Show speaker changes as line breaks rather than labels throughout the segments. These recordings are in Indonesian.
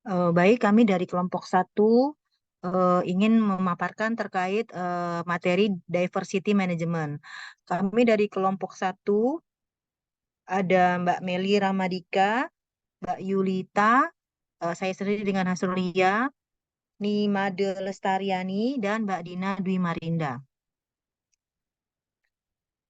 Baik, kami dari kelompok satu ingin memaparkan terkait materi diversity management. Kami dari kelompok satu ada Mbak Meli Ramadika, Mbak Yulita, saya sendiri dengan Hasrulia, Nimade Lestariani, dan Mbak Dina Dwi Marinda.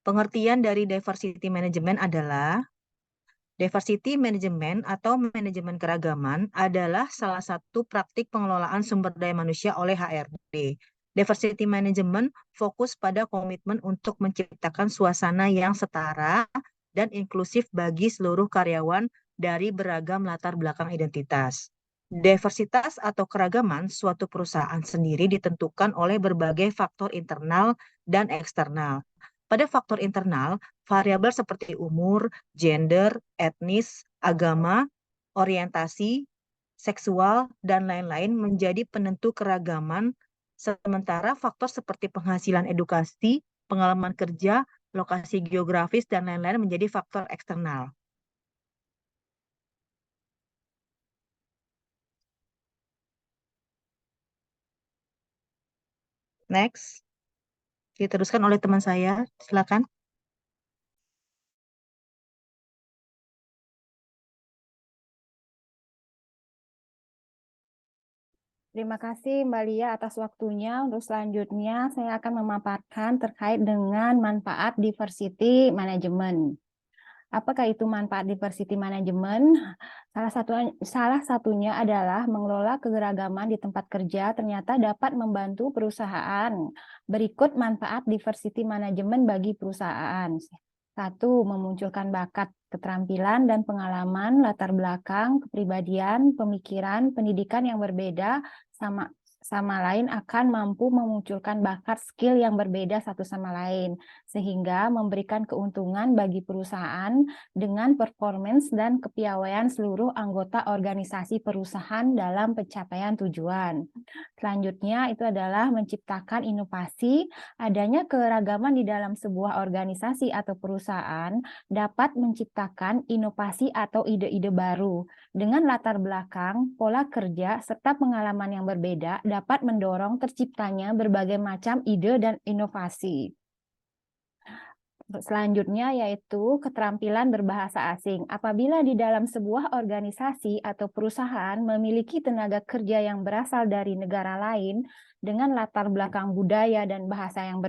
Pengertian dari diversity management adalah diversity management atau manajemen keragaman adalah salah satu praktik pengelolaan sumber daya manusia oleh HRD. Diversity management fokus pada komitmen untuk menciptakan suasana yang setara dan inklusif bagi seluruh karyawan dari beragam latar belakang identitas. Diversitas atau keragaman suatu perusahaan sendiri ditentukan oleh berbagai faktor internal dan eksternal. Pada faktor internal, variabel seperti umur, gender, etnis, agama, orientasi, seksual, dan lain-lain menjadi penentu keragaman, sementara faktor seperti penghasilan edukasi, pengalaman kerja, lokasi geografis, dan lain-lain menjadi faktor eksternal. Next, diteruskan oleh teman saya, silakan.
Terima kasih Mbak Lia atas waktunya. Untuk selanjutnya saya akan memaparkan terkait dengan manfaat diversity management. Apakah itu manfaat diversity management? Salah satunya adalah mengelola keberagaman di tempat kerja ternyata dapat membantu perusahaan. Berikut manfaat diversity management bagi perusahaan. Satu, memunculkan bakat, keterampilan, dan pengalaman, latar belakang, kepribadian, pemikiran, pendidikan yang berbeda sama lain akan mampu memunculkan bakat skill yang berbeda satu sama lain, sehingga memberikan keuntungan bagi perusahaan dengan performance dan kepiawaian seluruh anggota organisasi perusahaan dalam pencapaian tujuan. Selanjutnya itu adalah menciptakan inovasi. Adanya keragaman di dalam sebuah organisasi atau perusahaan dapat menciptakan inovasi atau ide-ide baru. Dengan latar belakang, pola kerja, serta pengalaman yang berbeda dapat mendorong terciptanya berbagai macam ide dan inovasi. Selanjutnya yaitu keterampilan berbahasa asing. Apabila di dalam sebuah organisasi atau perusahaan memiliki tenaga kerja yang berasal dari negara lain dengan latar belakang budaya dan bahasa yang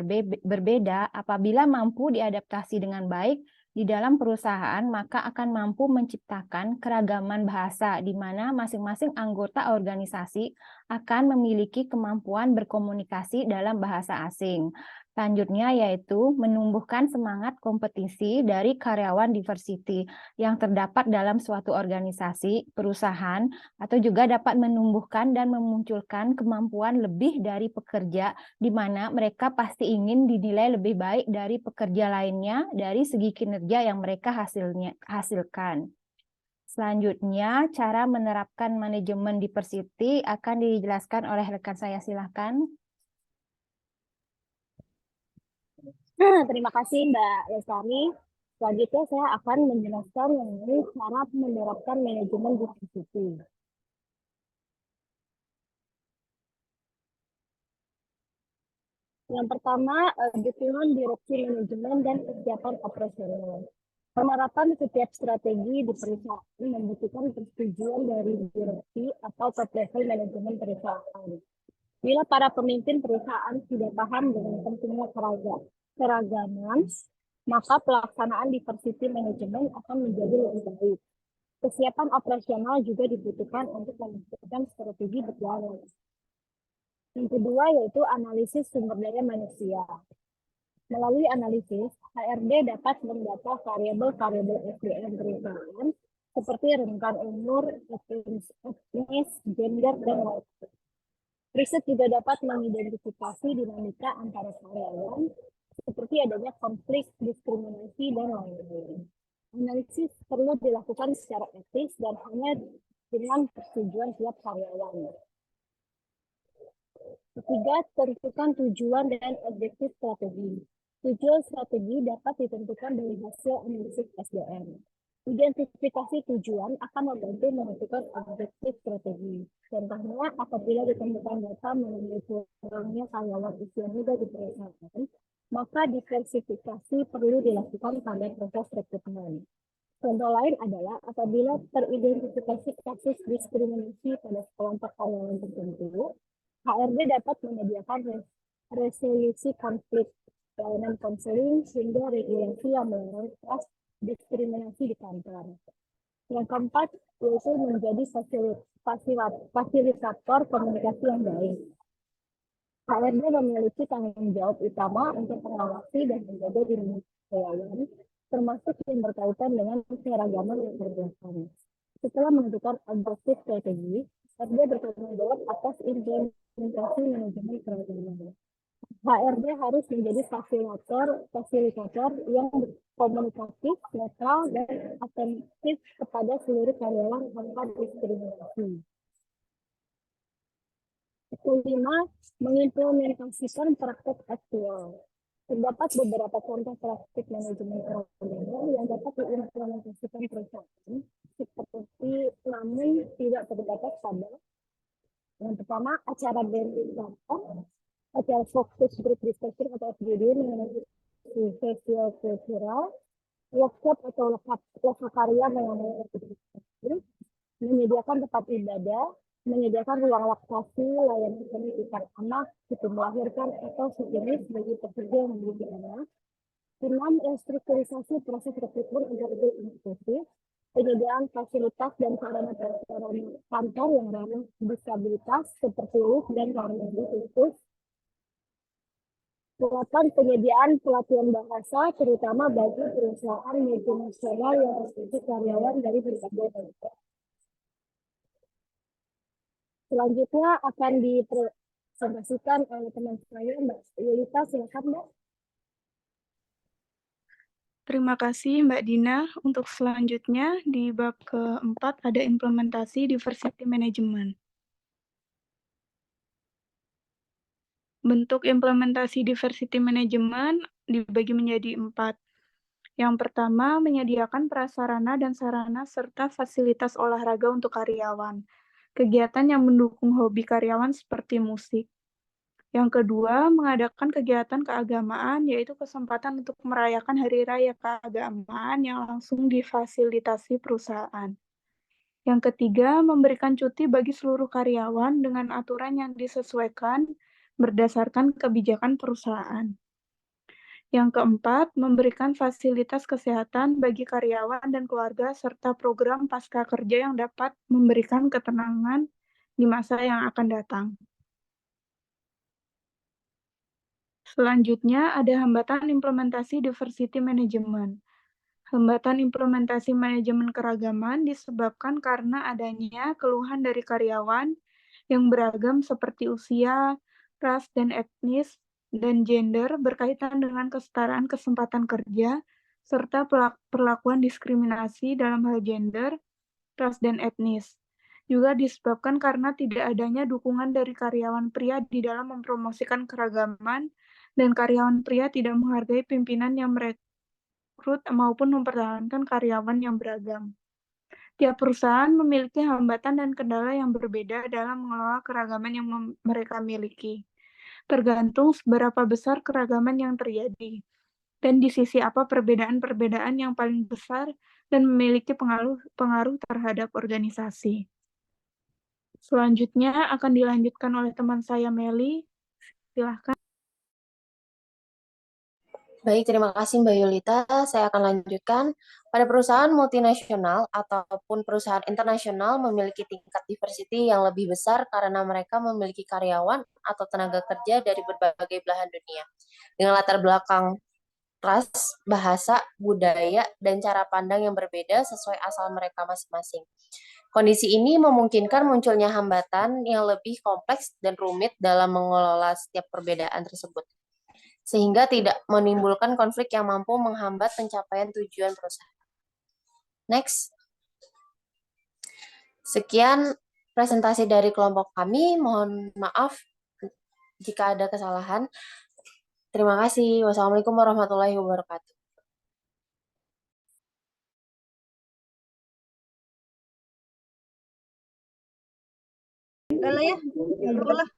berbeda, apabila mampu diadaptasi dengan baik di dalam perusahaan, maka akan mampu menciptakan keragaman bahasa di mana masing-masing anggota organisasi akan memiliki kemampuan berkomunikasi dalam bahasa asing. Selanjutnya yaitu menumbuhkan semangat kompetisi dari karyawan diversity yang terdapat dalam suatu organisasi, perusahaan, atau juga dapat menumbuhkan dan memunculkan kemampuan lebih dari pekerja di mana mereka pasti ingin dinilai lebih baik dari pekerja lainnya dari segi kinerja yang mereka hasilkan. Selanjutnya, cara menerapkan manajemen diversity akan dijelaskan oleh rekan saya, silakan.
Terima kasih Mbak Lestari. Selanjutnya saya akan menjelaskan mengenai cara menerapkan manajemen diversity. Yang pertama, dukungan direksi manajemen dan kesiapan operasional. Penerapan setiap strategi di perusahaan membutuhkan persetujuan dari direksi atau top level manajemen perusahaan. Bila para pemimpin perusahaan sudah paham dengan pentingnya keragaman, maka pelaksanaan diversity management akan menjadi lebih baik. Kesiapan operasional juga dibutuhkan untuk memastikan strategi berjalan. Yang kedua yaitu analisis sumber daya manusia. Melalui analisis, HRD dapat mendata variabel-variabel SDM perusahaan seperti rentang umur, etnis, gender, dan lain-lain. Riset juga dapat mengidentifikasi dinamika antara karyawan, seperti adanya konflik, diskriminasi, dan lain-lain. Analisis perlu dilakukan secara etis dan hanya dengan persetujuan tiap karyawan. Ketiga, tentukan tujuan dan objektif strategi. Tujuan strategi dapat ditentukan dari hasil analisis SDM. Identifikasi tujuan akan membantu menentukan objektif strategi. Contohnya, apabila ditemukan data mengenai kurangnya karyawan usia muda di perusahaan, maka diversifikasi perlu dilakukan pada proses rekrutmen. Contoh lain adalah apabila teridentifikasi kasus diskriminasi pada kelompok karyawan tertentu, HRD dapat menyediakan resolusi konflik, layanan konseling, hingga regulasi yang melarang diskriminasi di kantor. Yang keempat, yaitu menjadi fasilitator komunikasi yang baik. HRD memiliki tanggung jawab utama untuk mengawasi dan menjaga diri karyawan, termasuk yang berkaitan dengan keragaman yang beragam. Setelah menentukan objektif strategi, HRD bertanggung jawab atas implementasi manajemen keragaman. HRD harus menjadi fasilitator yang komunikatif, netral, dan atentif kepada seluruh karyawan tanpa diskriminasi. Kelima, mengimplementasikan praktek aktual. Terdapat beberapa contoh praktik manajemen keragaman yang dapat diimplementasikan perusahaan, seperti namun tidak terdapat pada yang pertama, acara branding kantor, acara fokus group discussion atau FGD mengenai sosial kultural, workshop atau lokal karya mengenai aktivitas, menyediakan tempat ibadah, menyediakan ruang laktasi, layanan pendidikan anak, itu melahirkan atau sejenis bagi pekerja yang memiliki anak. 6. Restrukturisasi proses rekrutmen agar lebih inklusif, penyediaan fasilitas dan sarana prasarana kantor yang ramah disabilitas seperti lift dan kamar mandi khusus. 8. Penyediaan pelatihan bahasa terutama bagi perusahaan multinasional yang memiliki karyawan dari berbagai negara. Selanjutnya akan dipresentasikan oleh teman saya, Mbak Yulita. Silakan, Mbak.
Terima kasih Mbak Dina. Untuk selanjutnya di bab keempat ada implementasi diversity management. Bentuk implementasi diversity management dibagi menjadi 4. Yang pertama, menyediakan prasarana dan sarana serta fasilitas olahraga untuk karyawan. Kegiatan yang mendukung hobi karyawan seperti musik. Yang kedua, mengadakan kegiatan keagamaan, yaitu kesempatan untuk merayakan hari raya keagamaan yang langsung difasilitasi perusahaan. Yang ketiga, memberikan cuti bagi seluruh karyawan dengan aturan yang disesuaikan berdasarkan kebijakan perusahaan. Yang keempat, memberikan fasilitas kesehatan bagi karyawan dan keluarga serta program pasca kerja yang dapat memberikan ketenangan di masa yang akan datang. Selanjutnya, ada hambatan implementasi diversity management. Hambatan implementasi manajemen keragaman disebabkan karena adanya keluhan dari karyawan yang beragam seperti usia, ras dan etnis, dan gender berkaitan dengan kesetaraan kesempatan kerja, serta perlakuan diskriminasi dalam hal gender, ras, dan etnis. Juga disebabkan karena tidak adanya dukungan dari karyawan pria di dalam mempromosikan keragaman, dan karyawan pria tidak menghargai pimpinan yang merekrut maupun mempertahankan karyawan yang beragam. Tiap perusahaan memiliki hambatan dan kendala yang berbeda dalam mengelola keragaman yang mereka miliki, tergantung seberapa besar keragaman yang terjadi, dan di sisi apa perbedaan-perbedaan yang paling besar dan memiliki pengaruh terhadap organisasi. Selanjutnya akan dilanjutkan oleh teman saya Meli. Silahkan.
Baik, terima kasih Mbak Yulita. Saya akan lanjutkan. Pada perusahaan multinasional ataupun perusahaan internasional memiliki tingkat diversity yang lebih besar karena mereka memiliki karyawan atau tenaga kerja dari berbagai belahan dunia. Dengan latar belakang ras, bahasa, budaya, dan cara pandang yang berbeda sesuai asal mereka masing-masing. Kondisi ini memungkinkan munculnya hambatan yang lebih kompleks dan rumit dalam mengelola setiap perbedaan tersebut, sehingga tidak menimbulkan konflik yang mampu menghambat pencapaian tujuan perusahaan. Next. Sekian presentasi dari kelompok kami. Mohon maaf jika ada kesalahan. Terima kasih. Wassalamualaikum warahmatullahi wabarakatuh.
Udah lah ya, ngobrol lah.